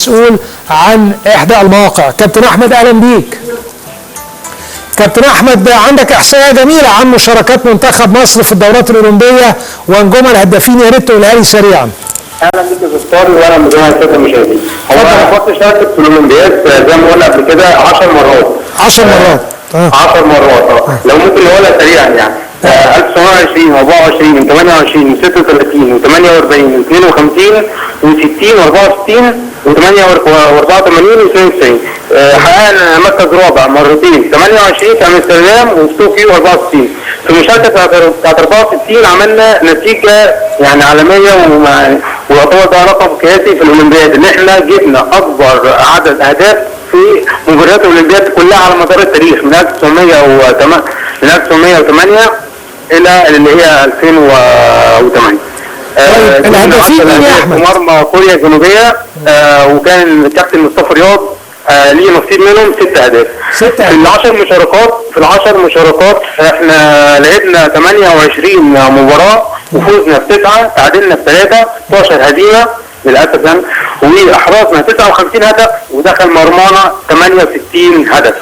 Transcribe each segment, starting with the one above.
مسؤول عن احدى المواقع. كابتن احمد اهلا بيك. كابتن احمد، عندك احصائيه جميله عن مشاركات منتخب مصر في الدورات الاولمبيه ونجوم الهدافين، يا ريت تقولها لي سريعا. اهلا بيك يا دكتور واهلا بجميع الساده المشاهدين. هو انا كنت شاركت في الاولمبياد زي ما قلنا قبل كده 10 مرات. 10 مرات 10 مرات لو ممكن نقولها سريعا يعني 1920 و24 و28 و36 و48 و52 و60 و64 و88 و92. حققنا مركز رابع مرتين، 28 في امستردام وفي طوكيو 64. في المشاركه بتاعت 64 عملنا نتيجه يعني عالميه، ويعتبر ده رقم قياسي في الاولمبياد ان احنا جبنا اكبر عدد اهداف في مباريات الاولمبياد كلها على مدار التاريخ من 1908 الى اللي هي 2008. الهدافين مين يا احمد؟ مرمى كوريا الجنوبيه، وكان الكابتن مصطفى رياض ليه نصيب منهم 6 اهداف. في العشر مشاركات احنا لعبنا 28 مباراه وفوزنا ب9، تعادلنا ب3، 12 هزيمه للاسف يعني، واحرزنا 59 هدف ودخل مرمانا 68 هدف.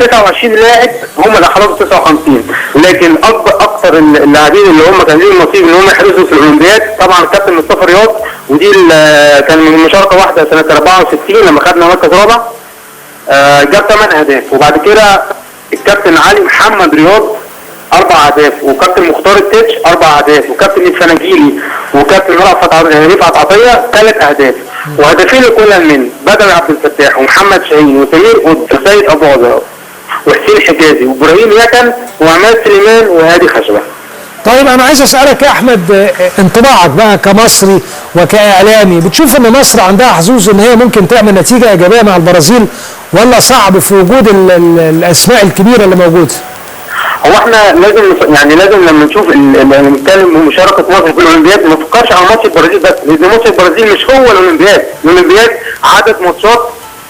29 لاعب هم اللي احرزوا 59، لكن اكثر اللاعبين اللي هم كان ليهم نصيب ان هم يحرزوا في الاولمبياد طبعا الكابتن مصطفى رياض، ودي كان من مشاركه واحده سنه 64 لما خدنا مركز رابع، جاب 8 اهداف. وبعد كده الكابتن علي محمد رياض 4 اهداف، وكابتن مختار التتش 4 اهداف، وكابتن الفناجيلي وكابتن رفعت عطيه 3 اهداف. وهدفين لكل من بدر عبد الفتاح ومحمد شاهين وسمير وسيد ابو عزرا وحسين حجازي وابراهيم يكن وعماد سليمان وهادي خشبه. طيب انا عايز اسالك يا احمد، انطباعك بقى كمصري وكاعلامي، بتشوف ان مصر عندها حظوظ ان هي ممكن تعمل نتيجه ايجابيه مع البرازيل، ولا صعب في وجود الاسماء الكبيره اللي موجوده؟ هو احنا لازم لما نشوف نتكلم مشاركه مصر في الاولمبياد ما نفكرش على ماتش البرازيل بس، لان ماتش البرازيل مش هو الاولمبياد. الاولمبياد عدد ماتشات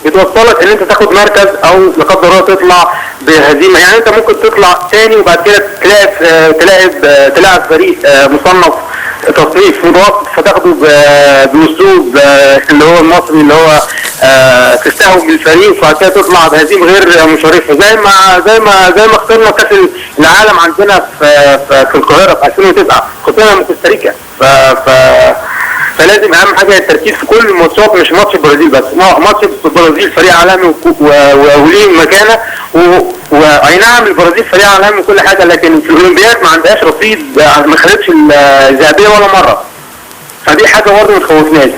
بتوصلك ان انت تاخد مركز او لا قدر الله تطلع بهزيمه، يعني انت ممكن تطلع ثاني وبعد كده تلاعب فريق مصنف تصنيف متوسط فتاخده باسلوب اللي هو المصري اللي هو تستهوي بالفريق وبعد كده تطلع بهزيمه غير مشرفه، زي ما خسرنا كاس العالم عندنا في القاهره في 2009 خسرنا من كوستاريكا. فلازم اهم حاجه التركيز في كل الماتشات، مش ماتش البرازيل بس. ماتش البرازيل فريق عالمي وليه مكانه، واي نعم البرازيل فريق عالمي وكل حاجه، لكن في الاولمبياد ما عندهاش رصيد، ما خدتش الذهبيه ولا مره، فدي حاجه برضه ما تخوفناش.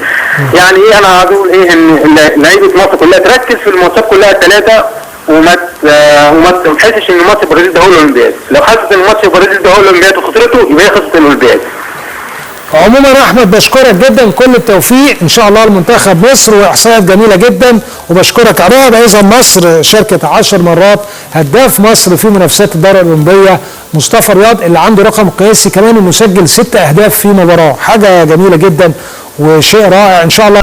يعني ايه انا عايز اقول ايه، ان لعيبه مصر كلها تركز في الماتشات كلها الثلاثه، وما تحسش ان ماتش البرازيل ده هو الاولمبياد. لو حسيت ان ماتش البرازيل ده هو الاولمبياد وخسرته يبقى هي خسرت الاولمبياد. عموما يا احمد بشكرك جدا، كل التوفيق ان شاء الله لمنتخب مصر، واحصائيات جميله جدا وبشكرك عليها. اذا مصر شاركت 10 مرات، هداف مصر في منافسات الدوره الاولمبيه مصطفى رياض اللي عنده رقم قياسي كمان انه سجل 6 اهداف في مباراه، حاجه جميله جدا وشيء رائع ان شاء الله.